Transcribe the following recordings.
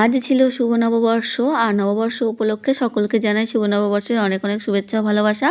আজ ছিল শুভ নববর্ষ, আর নববর্ষ উপলক্ষে সকলকে জানাই শুভ নববর্ষের অনেক অনেক শুভেচ্ছা ও ভালোবাসা।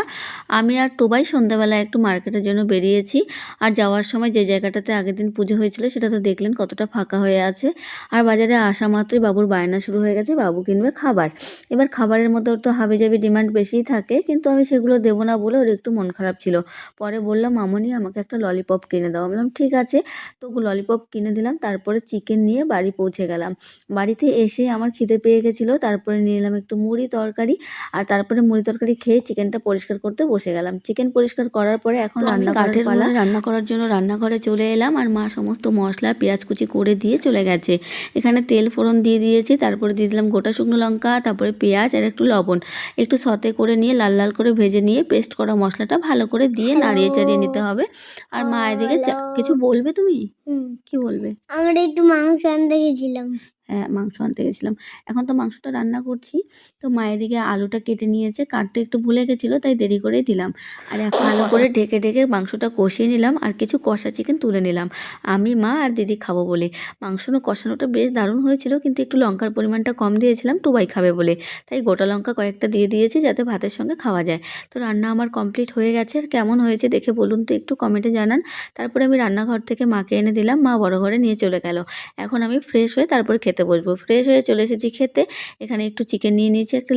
আমি আর টোবাই সন্ধ্যাবেলা একটু মার্কেটের জন্য বেরিয়েছি। আর যাওয়ার সময় যে জায়গাটাতে আগের দিন পুজো হয়েছিল সেটা তো দেখলেন কতটা ফাঁকা হয়ে আছে। আর বাজারে আসা মাত্রই বাবুর বায়না শুরু হয়ে গেছে, বাবু কিনবে খাবার। এবার খাবারের মধ্যে ওর তো হাবিজাবি ডিমান্ড বেশিই থাকে, কিন্তু আমি সেগুলো দেবো না বলে ওর একটু মন খারাপ ছিল। পরে বললাম, মামনি আমাকে একটা ললিপপ কিনে দাও। বললাম ঠিক আছে, তো ললিপপ কিনে দিলাম। তারপরে চিকেন নিয়ে বাড়ি পৌঁছে গেলাম। বাড়িতে এসে আমার খিদে পেয়ে গেছিলো, তারপরে নিয়ে এলাম একটু মুড়ি তরকারি। আর তারপরে মুড়ি তরকারি খেয়ে চিকেনটা পরিষ্কার করতে বসে গেলাম। চিকেন পরিষ্কার করার পরে এখন রান্না কাঠের পালা। রান্না করার জন্য রান্নাঘরে চলে এলাম, আর মা সমস্ত মশলা পেঁয়াজ কুচি করে দিয়ে চলে গেছে। এখানে তেল ফোড়ন দিয়ে দিয়েছি, তারপরে দিয়ে দিলাম গোটা শুকনো লঙ্কা, তারপরে পেঁয়াজ আর একটু লবণ, একটু সতে করে নিয়ে লাল লাল করে ভেজে নিয়ে পেস্ট করা মশলাটা ভালো করে দিয়ে নাড়িয়ে চাড়িয়ে নিতে হবে। আর মা এদিকে কিছু বলবে তুমি? কি বলবে? আমরা একটু মাংস আনতে গেছিলাম। হ্যাঁ, মাংস আনতে গেছিলাম। এখন তো মাংসটা রান্না করছি। তো মা এদিকে আলুটা কেটে নিয়েছে, কাটতে একটু ভুলে গেছিলো, তাই দেরি করেই দিলাম। আর এখন ভালো করে ঢেকে ঢেকে মাংসটা কষিয়ে নিলাম, আর কিছু কষা চিকেন তুলে নিলাম আমি, মা আর দিদি খাবো বলে। মাংসটা কষানোটা বেশ দারুণ হয়েছিল, কিন্তু একটু লঙ্কার পরিমাণটা কম দিয়েছিলাম টুবাই খাবে বলে, তাই গোটা লঙ্কা কয়েকটা দিয়ে দিয়েছি যাতে ভাতের সঙ্গে খাওয়া যায়। তো রান্না আমার কমপ্লিট হয়ে গেছে। আর কেমন হয়েছে দেখে বলুন তো, একটু কমেন্টে জানান। তারপরে আমি রান্নাঘর থেকে মাকে এনে দিলাম, মা বড় ঘরে নিয়ে চলে গেল। এখন আমি ফ্রেশ হয়ে তারপর খেতে বসবো। ফ্রেশ হয়ে চলে এসেছি খেতে। এখানে একটু চিকেন নিয়ে নিয়েছি, একটা